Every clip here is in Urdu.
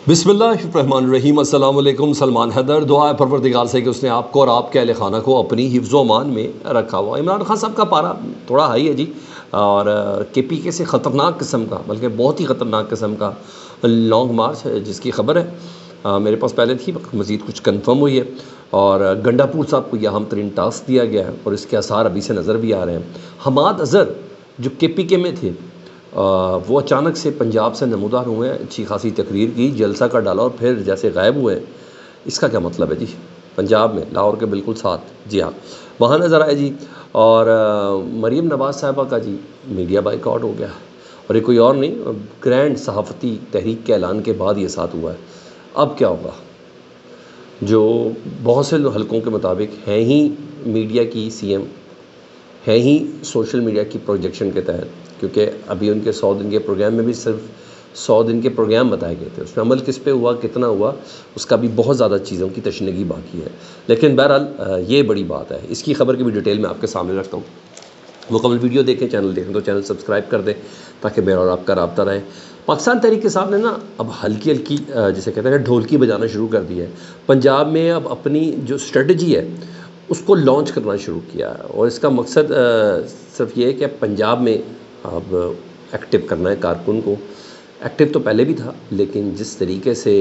بسم اللہ الرحمن الرحیم۔ السلام علیکم۔ سلمان حیدر، دعا ہے پروردگار سے کہ اس نے آپ کو اور آپ کے اہل خانہ کو اپنی حفظ و امان میں رکھا ہوا۔ عمران خان صاحب کا پارا تھوڑا ہائی ہے جی، اور کے پی کے سے خطرناک قسم کا، بلکہ بہت ہی خطرناک قسم کا لانگ مارچ ہے جس کی خبر ہے میرے پاس پہلے تھی، مزید کچھ کنفرم ہوئی ہے، اور گنڈا پور صاحب کو یہ اہم ترین ٹاسک دیا گیا ہے اور اس کے آثار ابھی سے نظر بھی آ رہے ہیں۔ حماد اظہر جو کے پی کے میں تھے، وہ اچانک سے پنجاب سے نمودار ہوئے ہیں، اچھی خاصی تقریر کی، جلسہ کا ڈالا اور پھر جیسے غائب ہوئے۔ اس کا کیا مطلب ہے جی؟ پنجاب میں لاہور کے بالکل ساتھ، جی ہاں، وہاں نظر آئے جی۔ اور مریم نواز صاحبہ کا جی میڈیا بائیکاٹ ہو گیا، اور یہ کوئی اور نہیں، گرینڈ صحافتی تحریک کے اعلان کے بعد یہ ساتھ ہوا ہے۔ اب کیا ہوگا؟ جو بہت سے حلقوں کے مطابق ہیں ہی میڈیا کی سی ایم، ہیں ہی سوشل میڈیا کی پروجیکشن کے تحت، کیونکہ ابھی ان کے 100 دن کے پروگرام میں بھی صرف 100 دن کے پروگرام بتائے گئے تھے، اس میں عمل کس پہ ہوا، کتنا ہوا، اس کا بھی بہت زیادہ چیزوں کی تشنیگی باقی ہے۔ لیکن بہرحال یہ بڑی بات ہے، اس کی خبر کی بھی ڈیٹیل میں آپ کے سامنے رکھتا ہوں۔ مکمل ویڈیو دیکھیں، چینل دیکھیں تو چینل سبسکرائب کر دیں تاکہ میرا اور آپ کا رابطہ رہے۔ پاکستان تحریک صاحب نے نا اب ہلکی ہلکی جسے کہتے ہیں ڈھولکی بجانا شروع کر دی ہے۔ پنجاب میں اب اپنی جو اسٹریٹجی ہے اس کو لانچ کرنا شروع کیا ہے، اور اس کا مقصد صرف یہ ہے کہ پنجاب میں اب ایکٹیو کرنا ہے کارکن کو۔ ایکٹیو تو پہلے بھی تھا، لیکن جس طریقے سے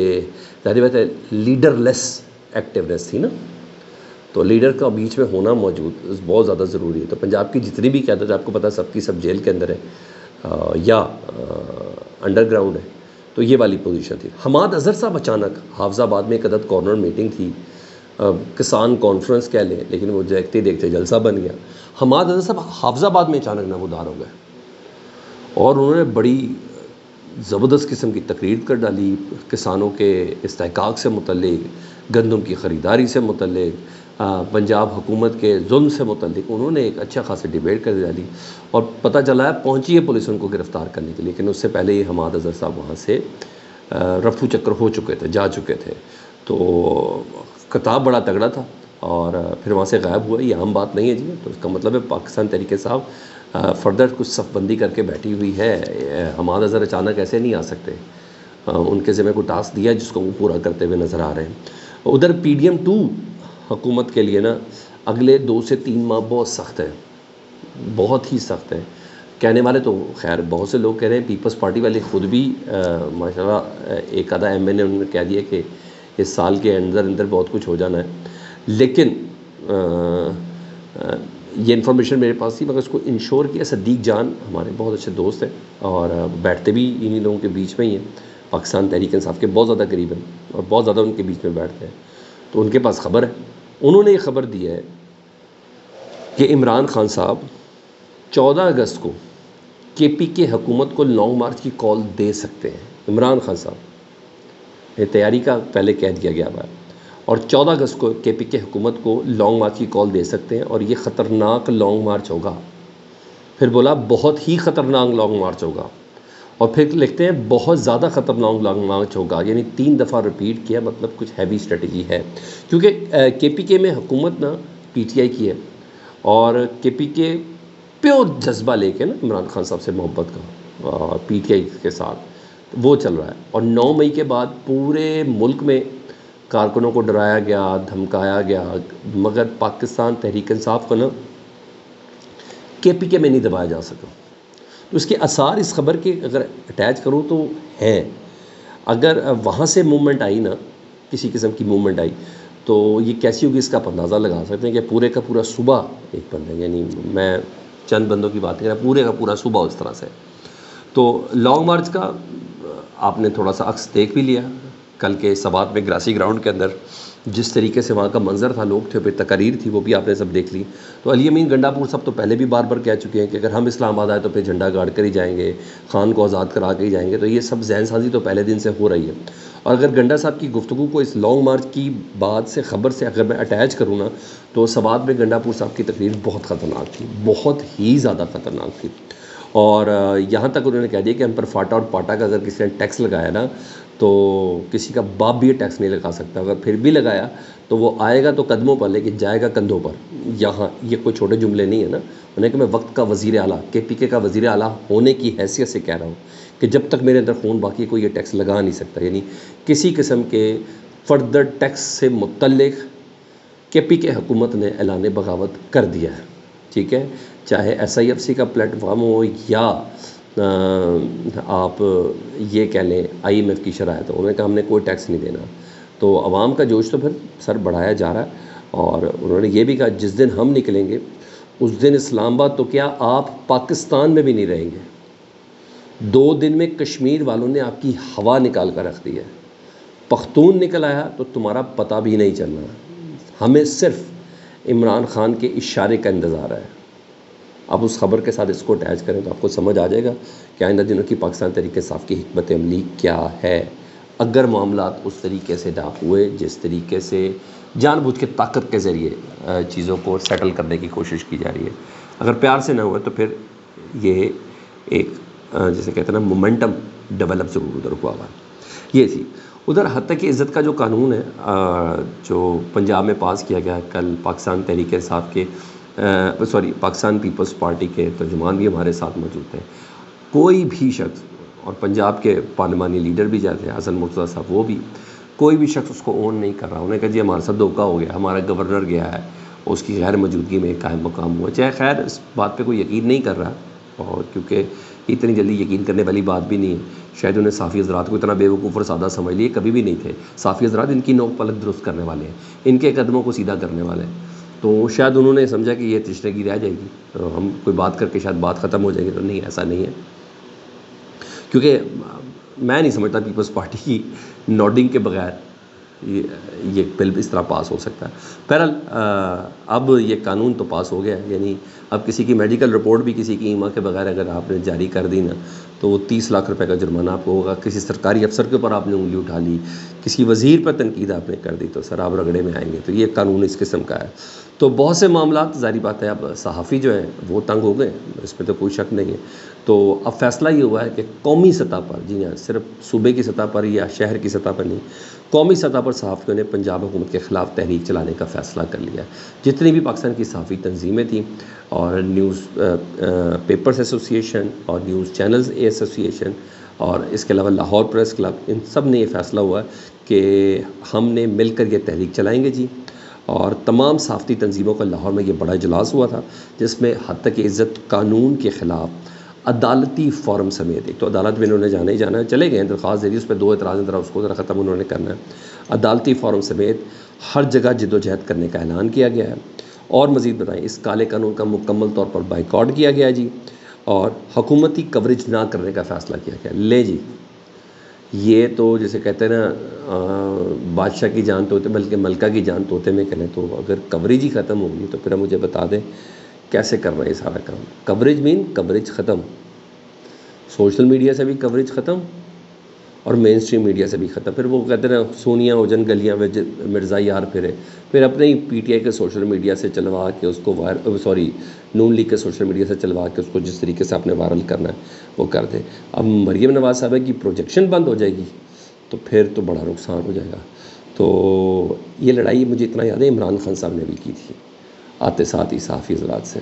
ظاہر بات ہے لیڈر لیس ایکٹیونیس تھی نا، تو لیڈر کا بیچ میں ہونا موجود بہت زیادہ ضروری ہے۔ تو پنجاب کی جتنی بھی قیادت، آپ کو پتہ سب کی سب جیل کے اندر ہے یا انڈر گراؤنڈ ہے، تو یہ والی پوزیشن تھی۔ حماد اظہر صاحب اچانک حافظ آباد میں ایک عدد کارنر میٹنگ تھی، کسان کانفرنس کہہ لیں، لیکن وہ دیکھتے دیکھتے جلسہ بن گیا۔ حماد اظہر صاحب حافظ آباد میں اچانک نمودار ہو گئے، اور انہوں نے بڑی زبردست قسم کی تقریر کر ڈالی، کسانوں کے استحقاق سے متعلق، گندم کی خریداری سے متعلق، پنجاب حکومت کے ظلم سے متعلق انہوں نے ایک اچھا خاصی ڈیبیٹ کر ڈالی، اور پتہ چلا ہے پہنچی ہے پولیس ان کو گرفتار کرنے کے لیے، لیکن اس سے پہلے ہی حماد اظہر صاحب وہاں سے رفو چکر ہو چکے تھے، جا چکے تھے۔ تو خطاب بڑا تگڑا تھا، اور پھر وہاں سے غائب ہوا، یہ عام بات نہیں ہے جی۔ تو اس کا مطلب ہے پاکستان تحریک صاحب فردر کچھ صف بندی کر کے بیٹھی ہوئی ہے۔ حماد اظہر اچانک ایسے نہیں آ سکتے، ان کے ذمہ کو ٹاسک دیا جس کو وہ پورا کرتے ہوئے نظر آ رہے ہیں۔ ادھر پی ڈی ایم 2 حکومت کے لیے نا اگلے 2 سے 3 ماہ بہت سخت ہے، بہت ہی سخت ہے۔ کہنے والے تو خیر بہت سے لوگ کہہ رہے ہیں، پیپلز پارٹی والے خود بھی ماشاءاللہ ایک آدھا ایم این اے انہوں نے کہہ دیا کہ اس سال کے اندر بہت کچھ ہو جانا ہے، لیکن یہ انفارمیشن میرے پاس تھی، مگر اس کو انشور کیا صدیق جان ہمارے بہت اچھے دوست ہیں، اور بیٹھتے بھی انہی لوگوں کے بیچ میں ہی ہیں، پاکستان تحریک انصاف کے بہت زیادہ قریب ہیں، اور بہت زیادہ ان کے بیچ میں بیٹھتے ہیں، تو ان کے پاس خبر ہے۔ انہوں نے یہ خبر دی ہے کہ عمران خان صاحب 14 اگست کو کے پی کے حکومت کو لانگ مارچ کی کال دے سکتے ہیں۔ عمران خان صاحب، یہ تیاری کا پہلے کہہ دیا گیا ہوا ہے، اور 14 اگست کو کے پی کے حکومت کو لانگ مارچ کی کال دے سکتے ہیں، اور یہ خطرناک لانگ مارچ ہوگا۔ پھر بولا بہت ہی خطرناک لانگ مارچ ہوگا، اور پھر لکھتے ہیں بہت زیادہ خطرناک لانگ مارچ ہوگا، یعنی 3 دفعہ رپیٹ کیا، مطلب کچھ ہیوی اسٹریٹجی ہے، کیونکہ کے پی کے میں حکومت نا پی ٹی آئی کی ہے، اور کے پی کے پیور جذبہ لے کے نا عمران خان صاحب سے محبت کا پی ٹی آئی کے ساتھ وہ چل رہا ہے، اور 9 مئی کے بعد پورے ملک میں کارکنوں کو ڈرایا گیا، دھمکایا گیا، مگر پاکستان تحریک انصاف کو نا کے پی کے میں نہیں دبایا جا سکا۔ تو اس کے آثار اس خبر کے اگر اٹیچ کروں تو ہیں، اگر وہاں سے موومنٹ آئی نا، کسی قسم کی موومنٹ آئی تو یہ کیسی ہوگی اس کا آپ اندازہ لگا سکتے ہیں کہ پورے کا پورا صوبہ ایک بندہ، یعنی میں چند بندوں کی بات کر رہا ہوں، پورے کا پورا صوبہ اس طرح سے۔ تو لانگ مارچ کا آپ نے تھوڑا سا عکس دیکھ بھی لیا کل کے سوات میں گراسی گراؤنڈ کے اندر، جس طریقے سے وہاں کا منظر تھا، لوگ تھے، پھر تقاریر تھی، وہ بھی آپ نے سب دیکھ لی۔ تو علی امین گنڈا پور صاحب تو پہلے بھی بار بار کہہ چکے ہیں کہ اگر ہم اسلام آباد آئے تو پھر جھنڈا گاڑ کر ہی جائیں گے، خان کو آزاد کرا کے ہی جائیں گے، تو یہ سب ذہن سازی تو پہلے دن سے ہو رہی ہے۔ اور اگر گنڈا صاحب کی گفتگو کو اس لانگ مارچ کی بات سے، خبر سے اگر میں اٹیچ کروں نا، تو سوات میں گنڈا پور صاحب کی تقریر بہت خطرناک تھی، بہت ہی زیادہ خطرناک تھی، اور یہاں تک انہوں نے کہہ دیا کہ ہم پر فاٹا اور پاٹا کا اگر کسی نے ٹیکس لگایا نا تو کسی کا باپ بھی یہ ٹیکس نہیں لگا سکتا، اگر پھر بھی لگایا تو وہ آئے گا تو قدموں پر لیکن جائے گا کندھوں پر۔ یہاں یہ کوئی چھوٹے جملے نہیں ہے نا، انہیں کہ میں وقت کا وزیر اعلیٰ، کے پی کے کا وزیر اعلیٰ ہونے کی حیثیت سے کہہ رہا ہوں کہ جب تک میرے اندر خون باقی ہے کوئی یہ ٹیکس لگا نہیں سکتا. یعنی کسی قسم کے فردر ٹیکس سے متعلق کے پی کے حکومت نے اعلان بغاوت کر دیا ہے. ٹھیک ہے, چاہے ایس آئی ایف سی کا پلیٹ فارم ہو یا آپ یہ کہہ لیں آئی ایم ایف کی شرائط ہو, انہوں نے کہا ہم نے کوئی ٹیکس نہیں دینا. تو عوام کا جوش تو پھر سر بڑھایا جا رہا ہے. اور انہوں نے یہ بھی کہا جس دن ہم نکلیں گے اس دن اسلام آباد تو کیا آپ پاکستان میں بھی نہیں رہیں گے. 2 دن میں کشمیر والوں نے آپ کی ہوا نکال کر رکھ دی ہے. پختون نکل آیا تو تمہارا پتہ بھی نہیں چلنا. ہمیں صرف عمران خان کے اشارے کا انتظار ہے. آپ اس خبر کے ساتھ اس کو اٹیچ کریں تو آپ کو سمجھ آ جائے گا کہ آئندہ دنوں کی پاکستان تحریک انصاف کی حکمت عملی کیا ہے. اگر معاملات اس طریقے سے نہ ہوئے جس طریقے سے جان بوجھ کے طاقت کے ذریعے چیزوں کو سیٹل کرنے کی کوشش کی جا رہی ہے, اگر پیار سے نہ ہوئے تو پھر یہ ایک جیسے کہتے ہیں نا مومنٹم ڈیولپ ضرور ادھر ہوا ہوا. یہ تھی ادھر حد تک کہ عزت کا جو قانون ہے جو پنجاب میں پاس کیا گیا کل, پاکستان تحریک انصاف کے پاکستان پیپلز پارٹی کے ترجمان بھی ہمارے ساتھ موجود ہیں. کوئی بھی شخص, اور پنجاب کے پارلیمانی لیڈر بھی جاتے ہیں حسن مرتضیٰ صاحب, وہ بھی کوئی بھی شخص اس کو اون نہیں کر رہا. انہوں نے کہا جی ہمارے ساتھ دھوکہ ہو گیا, ہمارا گورنر گیا ہے, اس کی غیر موجودگی میں قائم مقام ہوا. چاہے خیر اس بات پہ کوئی یقین نہیں کر رہا, اور کیونکہ اتنی جلدی یقین کرنے والی بات بھی نہیں ہے. شاید انہیں صافی حضرات کو اتنا بے وقوف اور سادہ سمجھ لیے, کبھی بھی نہیں تھے. صافی حضرات ان کی نوک پلک درست کرنے والے ہیں, ان کے قدموں کو سیدھا کرنے والے ہیں. تو شاید انہوں نے سمجھا کہ یہ تشنگی رہ جائے گی, تو ہم کوئی بات کر کے شاید بات ختم ہو جائے گی. تو نہیں, ایسا نہیں ہے, کیونکہ میں نہیں سمجھتا پیپلز پارٹی کی نوڈنگ کے بغیر یہ بل اس طرح پاس ہو سکتا ہے. بہرحال اب یہ قانون تو پاس ہو گیا ہے. یعنی اب کسی کی میڈیکل رپورٹ بھی کسی کی ایما کے بغیر اگر آپ نے جاری کر دی نا تو وہ 30 لاکھ روپے کا جرمانہ آپ کو ہوگا. کسی سرکاری افسر کے اوپر آپ نے انگلی اٹھا لی, کسی وزیر پر تنقید آپ نے کر دی, تو سر آپ رگڑے میں آئیں گے. تو یہ قانون اس قسم کا ہے. تو بہت سے معاملات ظاہری بات ہے اب صحافی جو ہیں وہ تنگ ہو گئے, اس میں تو کوئی شک نہیں ہے. تو اب فیصلہ یہ ہوا ہے کہ قومی سطح پر, جی ہاں, صرف صوبے کی سطح پر یا شہر کی سطح پر نہیں, قومی سطح پر صحافیوں نے پنجاب حکومت کے خلاف تحریک چلانے کا فیصلہ کر لیا. جتنی بھی پاکستان کی صحافی تنظیمیں تھیں اور نیوز پیپرز ایسوسی ایشن اور نیوز چینلز ایسوسی ایشن اور اس کے علاوہ لاہور پریس کلب, ان سب نے یہ فیصلہ ہوا کہ ہم نے مل کر یہ تحریک چلائیں گے جی. اور تمام صحافتی تنظیموں کا لاہور میں یہ بڑا اجلاس ہوا تھا جس میں حد تک عزت قانون کے خلاف عدالتی فورم سمیت, ایک تو عدالت میں انہوں نے جانا ہی جانا ہے, چلے گئے ہیں, درخواست دے دی, اس پہ 2 اعتراض ذرا اس کو ذرا ختم انہوں نے کرنا ہے. عدالتی فورم سمیت ہر جگہ جد و جہد کرنے کا اعلان کیا گیا ہے. اور مزید بتائیں, اس کالے قانون کا مکمل طور پر بائیکاٹ کیا گیا جی, اور حکومتی کوریج نہ کرنے کا فیصلہ کیا گیا. لے جی, یہ تو جیسے کہتے ہیں نا بادشاہ کی جان طوطے, بلکہ ملکہ کی جان طوطے میں کہنے. تو اگر کوریج ہی ختم ہوگی تو پھر مجھے بتا دیں کیسے کرنا ہے یہ سارا کام. کوریج کوریج ختم, سوشل میڈیا سے بھی کوریج ختم اور مین اسٹریم میڈیا سے بھی ختم. پھر وہ کہتے ہیں سونیاں ہو جن گلیاں میں مرزا یار پھرے, پھر اپنے ہی پی ٹی آئی کے سوشل میڈیا سے چلوا کے اس کو نون لیگ کے سوشل میڈیا سے چلوا کے اس کو جس طریقے سے آپ نے وائرل کرنا ہے وہ کر دے. اب مریم نواز صاحبہ کی پروجیکشن بند ہو جائے گی تو پھر تو بڑا نقصان ہو جائے گا. تو یہ لڑائی مجھے اتنا یاد ہے عمران خان صاحب نے بھی کی تھی آتے ساتھ ہی صحافی حضرات سے,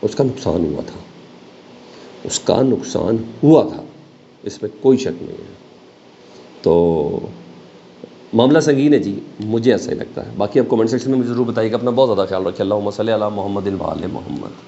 اس کا نقصان ہوا تھا, اس کا نقصان ہوا تھا, اس میں کوئی شک نہیں ہے. تو معاملہ سنگین ہے جی, مجھے ایسا ہی لگتا ہے. باقی آپ کمنٹ سیکشن میں مجھے ضرور بتائیے گا. اپنا بہت زیادہ خیال رکھیں. اللہم صلی علی محمد و آل محمد.